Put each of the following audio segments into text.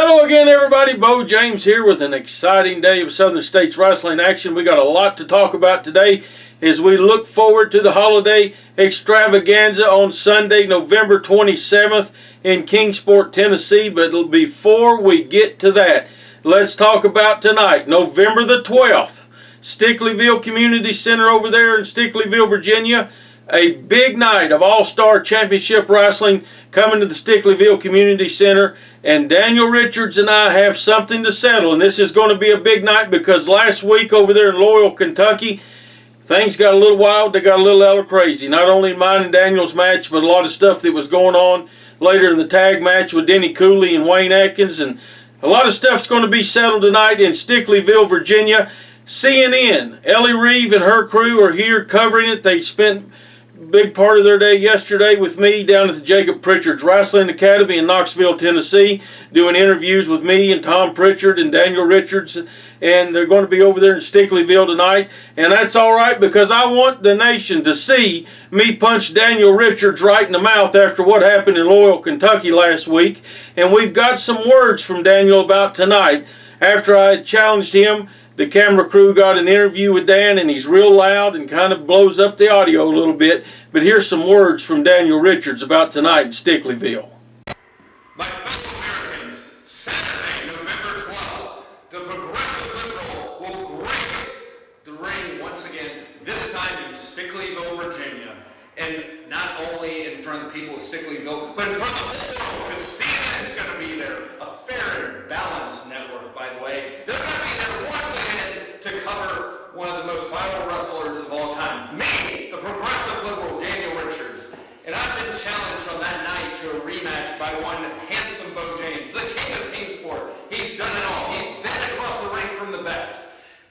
Hello again, everybody. Bo James here with an exciting day of Southern States wrestling action. We got a lot to talk about today as we look forward to the holiday extravaganza on Sunday, November 27th in Kingsport, Tennessee. But before we get to that, let's talk about tonight, November the 12th, Stickleyville Community Center over there in Stickleyville, Virginia. A big night of All-Star Championship Wrestling coming to the Stickleyville Community Center. And Daniel Richards and I have something to settle. And this is going to be a big night because last week over there in Loyal, Kentucky, things got a little wild. They got a little out of crazy. Not only in mine and Daniel's match, but a lot of stuff that was going on later in the tag match with Denny Cooley and Wayne Adkins. And a lot of stuff's going to be settled tonight in Stickleyville, Virginia. CNN, Ellie Reeve and her crew are here covering it. They spent big part of their day yesterday with me down at the Jacob Pritchard's Wrestling Academy in Knoxville, Tennessee, doing interviews with me and Tom Pritchard and Daniel Richards, and they're going to be over there in Stickleyville tonight. And that's all right because I want the nation to see me punch Daniel Richards right in the mouth after what happened in Loyal, Kentucky last week. And we've got some words from Daniel about tonight. After I challenged him, the camera crew got an interview with Dan, and he's real loud and kind of blows up the audio a little bit. But here's some words from Daniel Richards about tonight in Stickleyville. My fellow Americans, Saturday, November 12th, the Progressive Liberal will grace the ring once again, this time in Stickleyville, Virginia. And not only in front of the people of Stickleyville, but in front of the whole world, because CNN is going to be there. A fair and balanced network, by the way. They're going to be there once again to cover one of the most viral wrestlers of all time. Me, the Progressive Liberal, Daniel Richards. And I've been challenged on that night to a rematch by one handsome Bo James, the king of Kingsport. He's done it all. He's been across the ring from the best.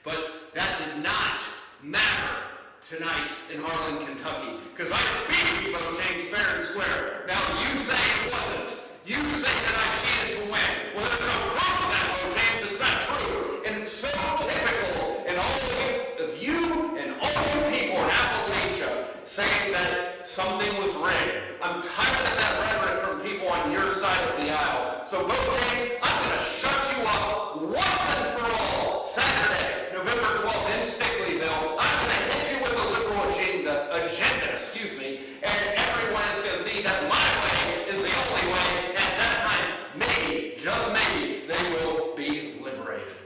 But that did not matter tonight in Harlan, Kentucky, because I beat Bo James fair and square. Now you say it wasn't. You say that I cheated to win. Well, there's no proof of that, Bo James. It's not true. And it's so typical in all of you and all you people in Appalachia saying that something was rigged. I'm tired of that rhetoric from people on your side of the aisle. So, Bo James, I'm going to shut you up once and for all. Saturday, November 12th in Stickleyville. I'm going to hit you with a liberal agenda, and everyone is going to see that my way is the only way. And at that time, maybe, just maybe, they will be liberated.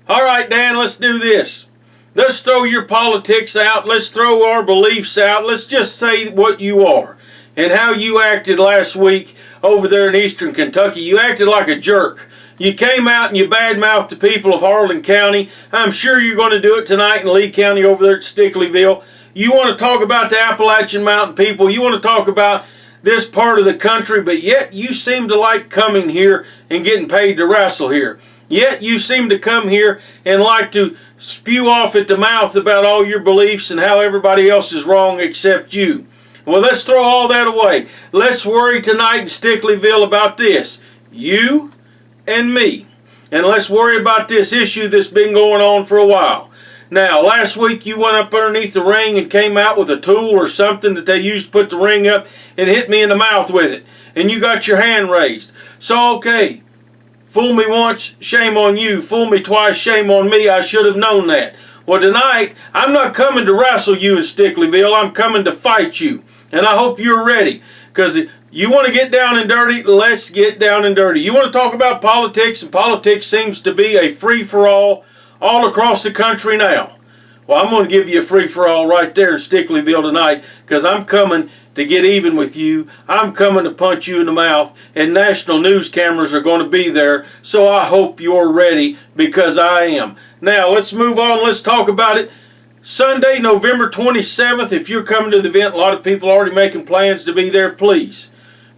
All right, Dan, let's do this. Let's throw your politics out. Let's throw our beliefs out. Let's just say what you are and how you acted last week over there in Eastern Kentucky. You acted like a jerk. You came out and you badmouthed the people of Harlan County. I'm sure you're going to do it tonight in Lee County over there at Stickleyville. You want to talk about the Appalachian Mountain people. You want to talk about this part of the country, but yet you seem to like coming here and getting paid to wrestle here. Yet you seem to come here and like to spew off at the mouth about all your beliefs and how everybody else is wrong except you. Well, let's throw all that away. Let's worry tonight in Stickleyville about this. You and me. And let's worry about this issue that's been going on for a while. Now, last week you went up underneath the ring and came out with a tool or something that they used to put the ring up and hit me in the mouth with it. And you got your hand raised. So, okay, fool me once, shame on you. Fool me twice, shame on me. I should have known that. Well, tonight, I'm not coming to wrestle you in Stickleyville. I'm coming to fight you. And I hope you're ready. Because you want to get down and dirty, let's get down and dirty. You want to talk about politics, and politics seems to be a free-for-all all across the country now. Well, I'm going to give you a free-for-all right there in Stickleyville tonight because I'm coming to get even with you. I'm coming to punch you in the mouth, and national news cameras are going to be there, so I hope you're ready because I am. Now, let's move on. Let's talk about it. Sunday, November 27th, if you're coming to the event, a lot of people are already making plans to be there. Please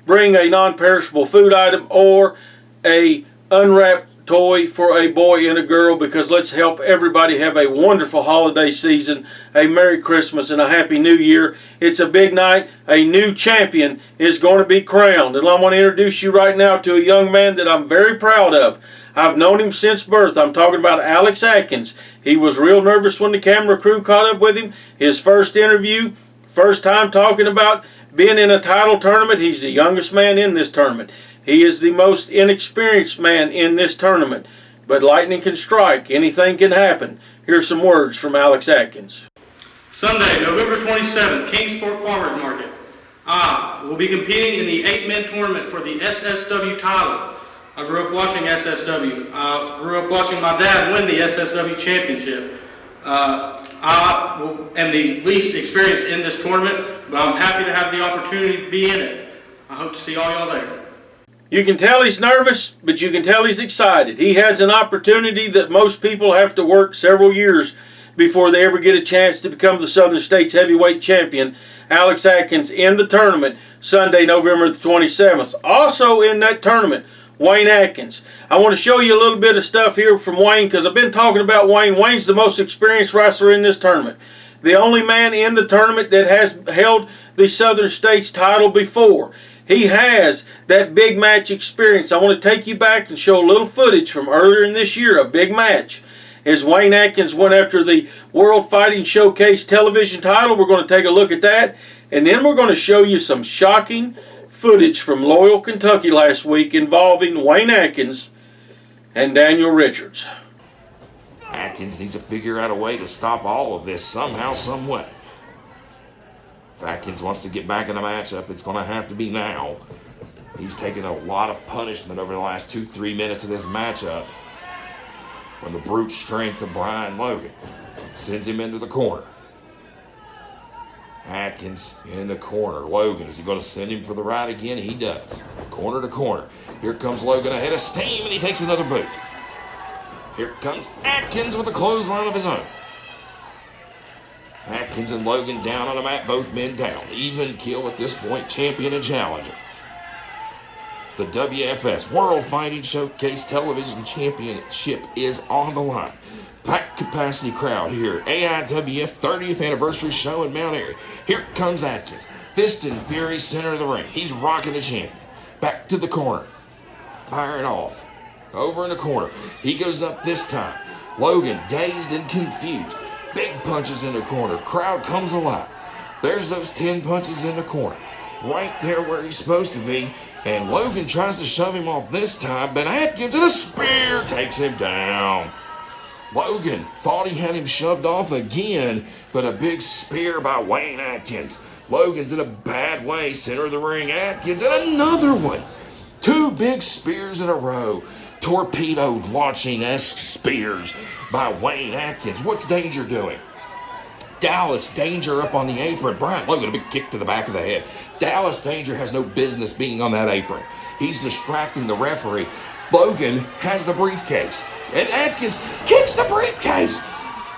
bring a non-perishable food item or a unwrapped toy for a boy and a girl, because let's help everybody have a wonderful holiday season, a Merry Christmas, and a Happy New Year. It's a big night. A new champion is going to be crowned. And I want to introduce you right now to a young man that I'm very proud of. I've known him since birth. I'm talking about Alex Atkins. He was real nervous when the camera crew caught up with him. His first interview, first time talking about being in a title tournament, he's the youngest man in this tournament. He is the most inexperienced man in this tournament. But lightning can strike. Anything can happen. Here's some words from Alex Adkins. Sunday, November 27th, Kingsport Farmers Market. We'll be competing in the 8-man tournament for the SSW title. I grew up watching SSW. I grew up watching my dad win the SSW championship. I am the least experienced in this tournament, but I'm happy to have the opportunity to be in it. I hope to see all y'all there. You can tell he's nervous, but you can tell he's excited. He has an opportunity that most people have to work several years before they ever get a chance to become the Southern States heavyweight champion. Alex Adkins in the tournament Sunday, November the 27th. Also in that tournament, Wayne Adkins. I want to show you a little bit of stuff here from Wayne because I've been talking about Wayne. Wayne's the most experienced wrestler in this tournament. The only man in the tournament that has held the Southern States title before. He has that big match experience. I want to take you back and show a little footage from earlier in this year, a big match. As Wayne Adkins went after the World Fighting Showcase television title, we're going to take a look at that. And then we're going to show you some shocking footage from Loyal, Kentucky last week involving Wayne Adkins and Daniel Richards. Adkins needs to figure out a way to stop all of this somehow, some way. If Adkins wants to get back in the matchup, it's going to have to be now. He's taken a lot of punishment over the last 2-3 minutes of this matchup when the brute strength of Brian Logan sends him into the corner. Adkins in the corner. Logan, is he going to send him for the ride again? He does. Corner to corner. Here comes Logan ahead of steam, and he takes another boot. Here comes Adkins with a clothesline of his own. Adkins and Logan down on the mat, both men down. Even kill at this point, champion and challenger. The WFS World Fighting Showcase Television Championship is on the line. Packed capacity crowd here. AIWF 30th anniversary show in Mount Airy. Here comes Adkins. Fist and Fury, center of the ring. He's rocking the champion. Back to the corner. Firing off. Over in the corner. He goes up this time. Logan dazed and confused. Big punches in the corner. Crowd comes alive. There's those 10 punches in the corner. Right there where he's supposed to be. And Logan tries to shove him off this time, but Adkins in a spear takes him down. Logan thought he had him shoved off again, but a big spear by Wayne Adkins. Logan's in a bad way, center of the ring. Adkins and another one. 2 big spears in a row. Torpedoed launching-esque spears by Wayne Adkins. What's Danger doing? Dallas Danger up on the apron. Brian Logan, a big kick to the back of the head. Dallas Danger has no business being on that apron. He's distracting the referee. Logan has the briefcase. And Adkins kicks the briefcase.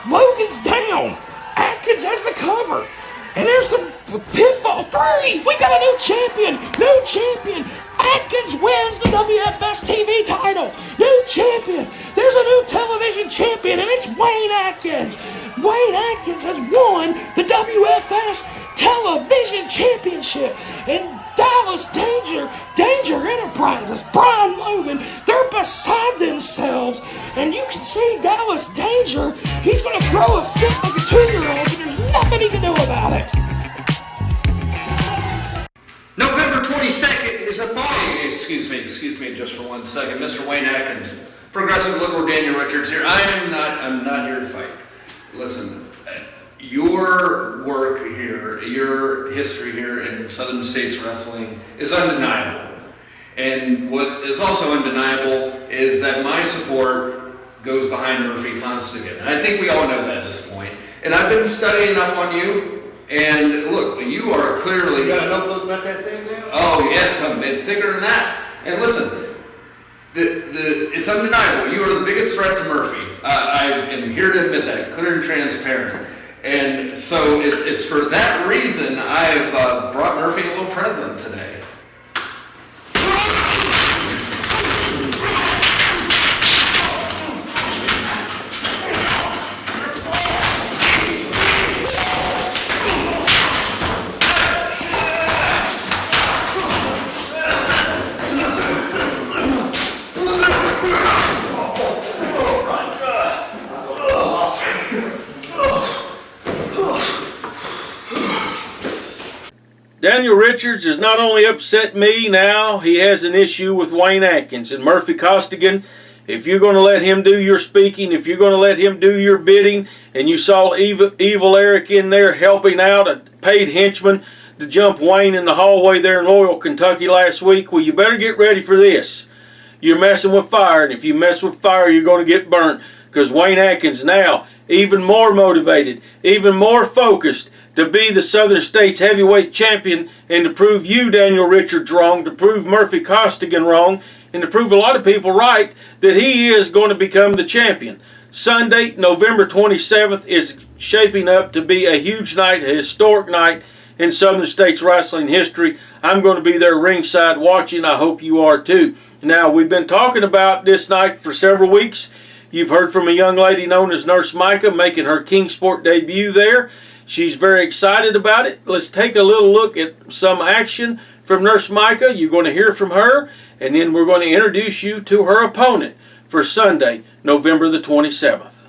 Logan's down. Atkins has the cover. And there's the pinfall. 3. We got a new champion. New champion. Atkins wins the WFS TV title. New champion. There's a new television champion, and it's Wayne Adkins. Wayne Adkins has won the WFS television championship. And Dallas Danger Enterprises, Brian Logan, they're beside themselves. And you can see Dallas Danger, he's going to throw a fit like a 2-year-old, and there's nothing he can do about it. November 22nd is a boss. Excuse me just for 1 second. Mr. Wayne Adkins, Progressive Liberal Daniel Richards here. I'm not here to fight. Listen, your work here, your history here in Southern States Wrestling is undeniable. And what is also undeniable is that my support goes behind Murphy Constigan. And I think we all know that at this point. And I've been studying up on you. And look, you are clearly... You got a notebook about that thing now? Oh, yeah, a bit thicker than that. And listen, it's undeniable. You are the biggest threat to Murphy. I am here to admit that, clear and transparent. And so it's for that reason I've brought Murphy a little present today. Daniel Richards has not only upset me, now he has an issue with Wayne Adkins. And Murphy Costigan, if you're going to let him do your speaking, if you're going to let him do your bidding, and you saw Evil Eric in there helping out, a paid henchman to jump Wayne in the hallway there in Louisville, Kentucky last week, well, you better get ready for this. You're messing with fire, and if you mess with fire, you're going to get burnt, because Wayne Adkins now even more motivated, even more focused to be the Southern States heavyweight champion, and to prove you, Daniel Richards, wrong, to prove Murphy Costigan wrong, and to prove a lot of people right that he is going to become the champion. Sunday, November 27th is shaping up to be a huge night, a historic night in Southern States wrestling history. I'm going to be there ringside watching. I hope you are too. Now, we've been talking about this night for several weeks. You've heard from a young lady known as Nurse Mika making her Kingsport debut there. She's very excited about it. Let's take a little look at some action from Nurse Mika. You're going to hear from her, and then we're going to introduce you to her opponent for Sunday, November the 27th.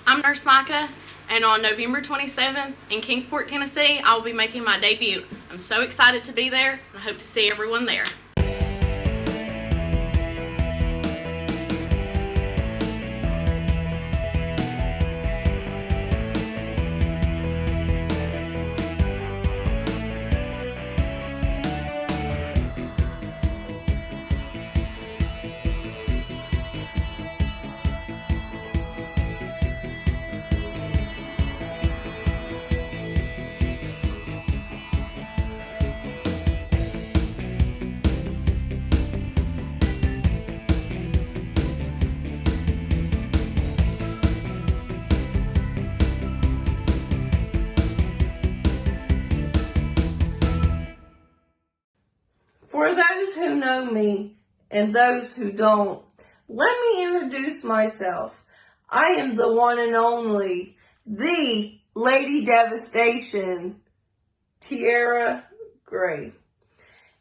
I'm Nurse Mika, and on November 27th in Kingsport, Tennessee, I will be making my debut. I'm so excited to be there, and I hope to see everyone there. For those who know me and those who don't, let me introduce myself. I am the one and only, the Lady Devastation, Tiara Gray.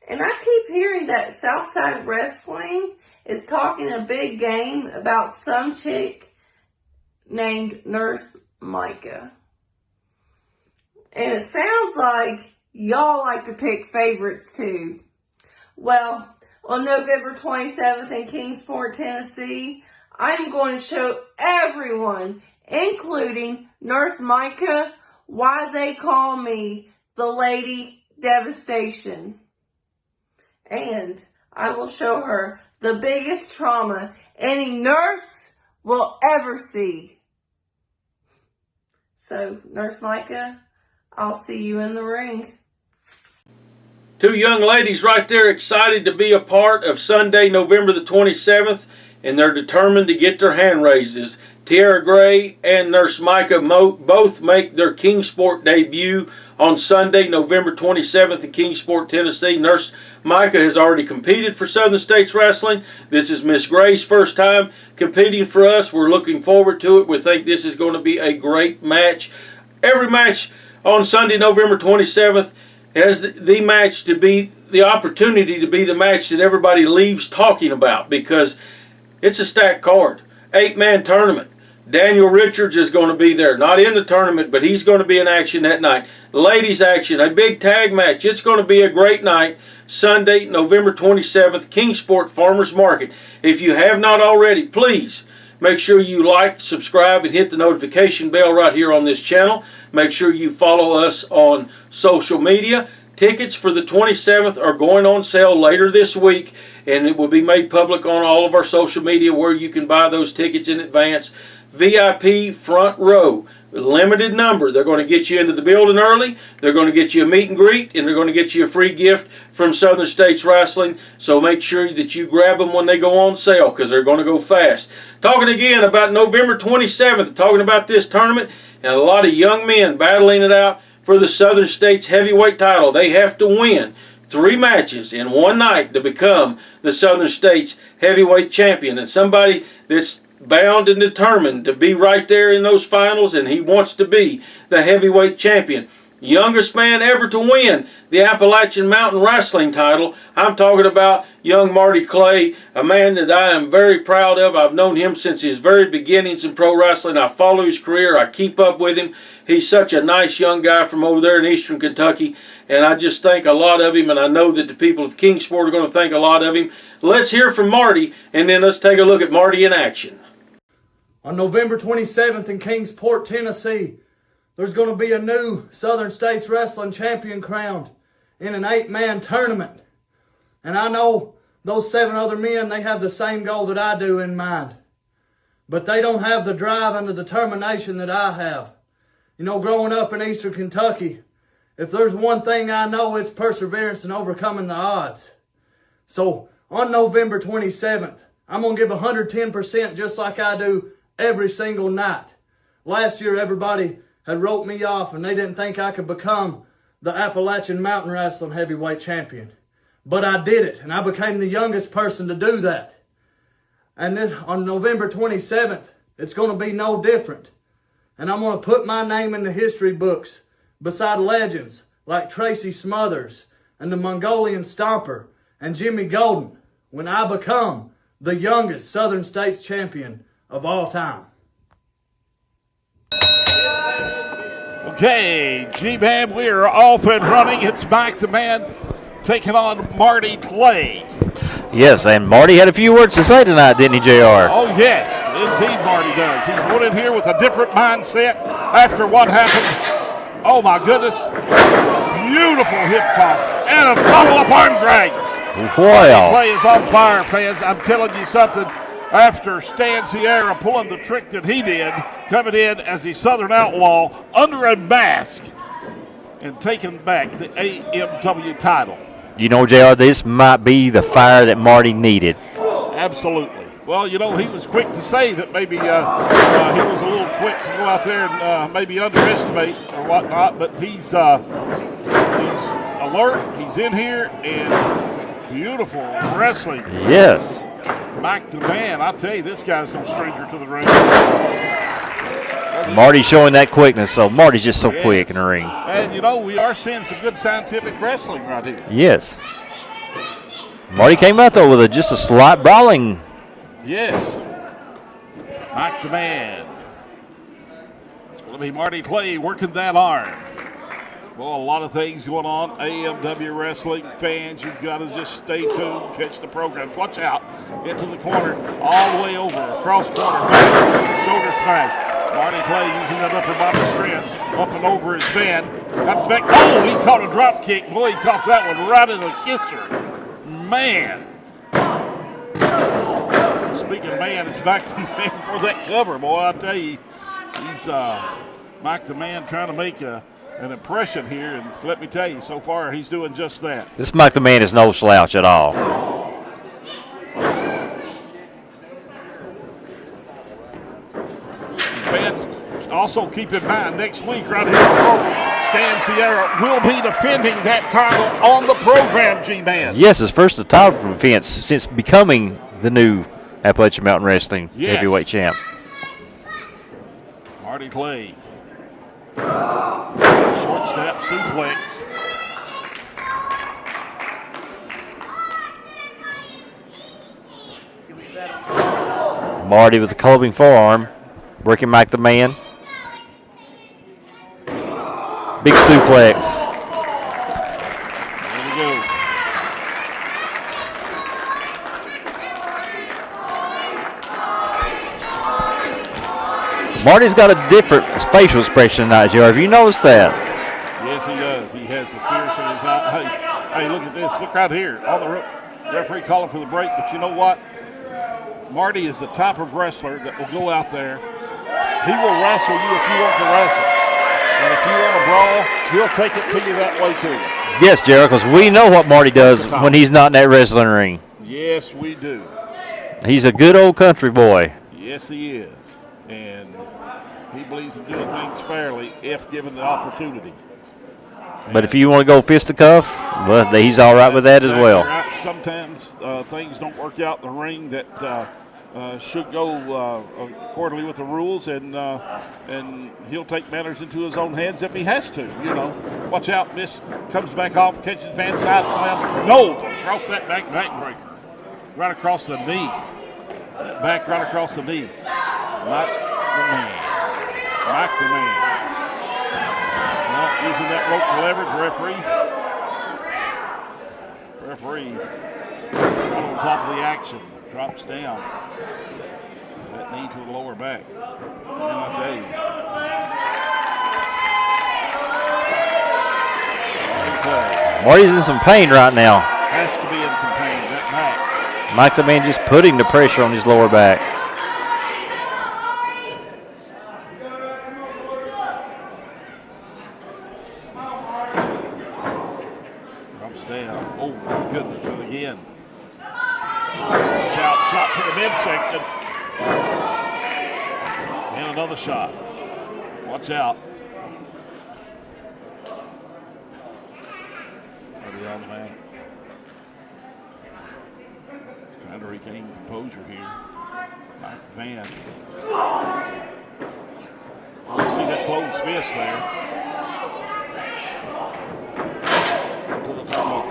And I keep hearing that Southside Wrestling is talking a big game about some chick named Nurse Mika. And it sounds like y'all like to pick favorites too. Well, on November 27th in Kingsport, Tennessee, I'm going to show everyone, including Nurse Mika, why they call me the Lady Devastation. And I will show her the biggest trauma any nurse will ever see. So, Nurse Mika, I'll see you in the ring. Two young ladies right there excited to be a part of Sunday, November the 27th, and they're determined to get their hand raises. Tiara Gray and Nurse Mika both make their Kingsport debut on Sunday, November 27th in Kingsport, Tennessee. Nurse Mika has already competed for Southern States Wrestling. This is Miss Gray's first time competing for us. We're looking forward to it. We think this is going to be a great match. Every match on Sunday, November 27th, has the match to be the opportunity to be the match that everybody leaves talking about, because it's a stacked card. 8-man tournament. Daniel Richards is going to be there. Not in the tournament, but he's going to be in action that night. Ladies action, a big tag match. It's going to be a great night. Sunday, November 27th, Kingsport Farmers Market. If you have not already, please make sure you like, subscribe, and hit the notification bell right here on this channel. Make sure you follow us on social media. Tickets for the 27th are going on sale later this week, and it will be made public on all of our social media where you can buy those tickets in advance. VIP front row, limited number. They're going to get you into the building early. They're going to get you a meet and greet, and they're going to get you a free gift from Southern States Wrestling. So make sure that you grab them when they go on sale, because they're going to go fast. Talking again about November 27th, talking about this tournament, and a lot of young men battling it out for the Southern States heavyweight title. They have to win 3 matches in one night to become the Southern States heavyweight champion. And somebody that's bound and determined to be right there in those finals, and he wants to be the heavyweight champion. youngest man ever to win the Appalachian Mountain Wrestling title. I'm talking about young Marty Clay, a man that I am very proud of. I've known him since his very beginnings in pro wrestling. I follow his career. I keep up with him. He's such a nice young guy from over there in Eastern Kentucky, and I just think a lot of him, and I know that the people of Kingsport are going to think a lot of him. Let's hear from Marty, and then let's take a look at Marty in action. On November 27th in Kingsport, Tennessee, there's going to be a new Southern States Wrestling Champion crowned in an 8-man tournament. And I know those 7 other men, they have the same goal that I do in mind. But they don't have the drive and the determination that I have. You know, growing up in Eastern Kentucky, if there's one thing I know, it's perseverance and overcoming the odds. So on November 27th, I'm going to give 110% just like I do every single night. Last year, everybody had wrote me off and they didn't think I could become the Appalachian Mountain Wrestling Heavyweight Champion. But I did it, and I became the youngest person to do that. And then on November 27th, it's going to be no different. And I'm going to put my name in the history books beside legends like Tracy Smothers and the Mongolian Stomper and Jimmy Golden when I become the youngest Southern States Champion of all time. Okay, G-Man, we are off and running. It's Mike the Man taking on Marty Clay. Yes, and Marty had a few words to say tonight, didn't he, JR? Oh, yes, indeed Marty does. He's went in here with a different mindset after what happened. Oh, my goodness. Beautiful hip toss and a follow-up arm drag. Wow. Clay is on fire, fans. I'm telling you something. After Stan Tiara pulling the trick that he did, coming in as a Southern Outlaw under a mask and taking back the AMW title. You know, JR, this might be the fire that Marty needed. Absolutely. Well, you know, he was quick to say that maybe he was a little quick to go out there and maybe underestimate or whatnot, but he's alert, he's in here, and beautiful wrestling. Yes. Mike the Man, I tell you, this guy's no stranger to the ring. Marty's showing that quickness, so Marty's just so quick in the ring. And, you know, we are seeing some good scientific wrestling right here. Yes. Marty came out, though, with just a slight brawling. Yes. Mike the Man. It's going to be Marty Clay working that arm. Well, a lot of things going on. AMW Wrestling fans, you've got to just stay tuned, catch the program. Watch out. Into the corner, all the way over, across corner, back, shoulder smash. Marty Clay using that upper body strength, up and over his man. Comes back. Oh, he caught a drop kick. Boy, he caught that one right in the kisser. Man. Speaking of man, it's Mike the Man for that cover. Boy, I tell you, he's Mike the Man trying to make an impression here, and let me tell you, so far he's doing just that. This Mike the Man is no slouch at all. Fans, also keep in mind, next week right here on the program, Stan Sierra will be defending that title on the program, G-Man. Yes, his first title defense since becoming the new Appalachian Mountain Wrestling heavyweight champ. Marty Clay. Short step suplex. Marty with a clubbing forearm, working Mike the Man. Big suplex. There we go. Marty's got a different facial expression tonight, Joe. Have you noticed that? Yes, he does. He has the fierce in his eye. Hey, look at this. Look right here. On the referee calling for the break, but you know what? Marty is the type of wrestler that will go out there. He will wrestle you if you want to wrestle. And if you want to brawl, he'll take it to you that way too. Yes, Jared, because we know what Marty does when he's not in that wrestling ring. Yes, we do. He's a good old country boy. Yes, he is. And he believes in doing things fairly if given the opportunity. But if you want to go fisticuff, well, he's all right with that as well. Right. Sometimes things don't work out in the ring that should go accordingly with the rules, and he'll take matters into his own hands if he has to. Watch out! Miss comes back off, catches Van side slam. No, across that back breaker, right across the knee. That back right across the knee. Mike the man. Well, using that rope to leverage, referee on top of the action. Drops down. That knee to the lower back. Marty's in some pain right now. Has to be in some pain. That back. Mike the man just putting the pressure on his lower back. Drops down. Oh my goodness. And again. Watch out, shot to the midsection. And another shot. Watch out. Ready on the man. Trying to regain composure here. Mike Van. You see that closed fist there. To the top.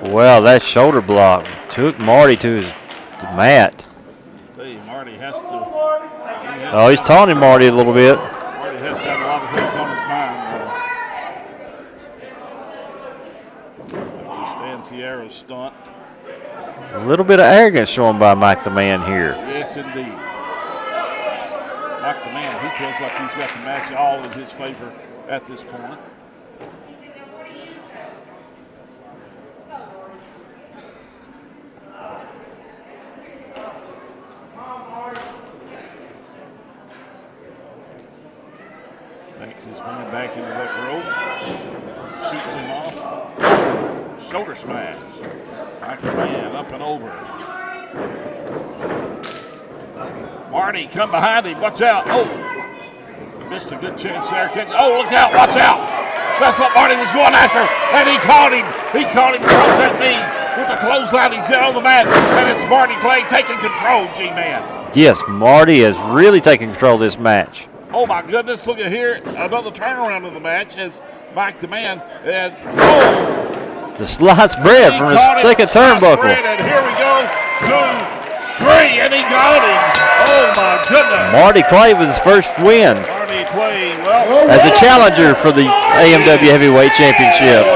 Well, that shoulder block took Marty to the mat. Hey, Marty has to. Oh, he's taunting Marty a little bit. Marty has to have a lot of things on his mind. After Tiara's stunt. A little bit of arrogance shown by Mike the man here. Yes, indeed. Mike the man, he feels like he's got the match all in his favor at this point. Banks his man back into that rope. Shoots him off. Shoulder smash. Mike the man up and over. Marty, come behind him. Watch out. Oh. Missed a good chance there. Oh, look out. Watch out. That's what Marty was going after. And he caught him. He caught him across that knee. With the clothesline, he's down on the mat. And it's Marty Clay taking control, G-Man. Yes, Marty has really taken control of this match. Oh, my goodness. Look at here. Another turnaround of the match as Mike the man. And, oh. The sliced bread from his second turnbuckle. And here we go. 2, 3, and he got him. Oh, my goodness. Marty Clay with his first win Marty Clay, well, as a challenger for the AMW Heavyweight Championship.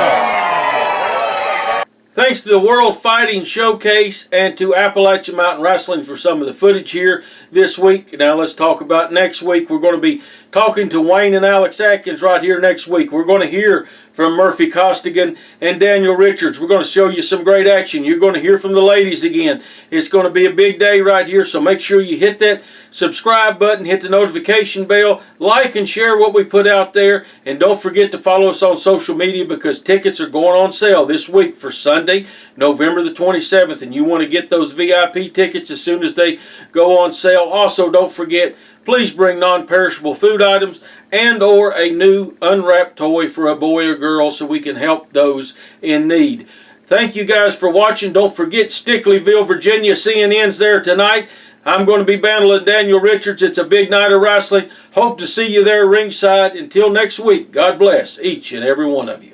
Thanks to the World Fighting Showcase and to Appalachian Mountain Wrestling for some of the footage here this week. Now let's talk about next week. We're going to be talking to Wayne and Alex Adkins right here next week. We're going to hear from Murphy Costigan and Daniel Richards. We're going to show you some great action. You're going to hear from the ladies again. It's going to be a big day right here, so make sure you hit that subscribe button, hit the notification bell, like and share what we put out there, and don't forget to follow us on social media because tickets are going on sale this week for Sunday, November the 27th, and you want to get those VIP tickets as soon as they go on sale. Also, don't forget, please bring non-perishable food items and or a new unwrapped toy for a boy or girl so we can help those in need. Thank you guys for watching. Don't forget Stickleyville, Virginia. CNN's there tonight. I'm going to be battling Daniel Richards. It's a big night of wrestling. Hope to see you there ringside. Until next week, God bless each and every one of you.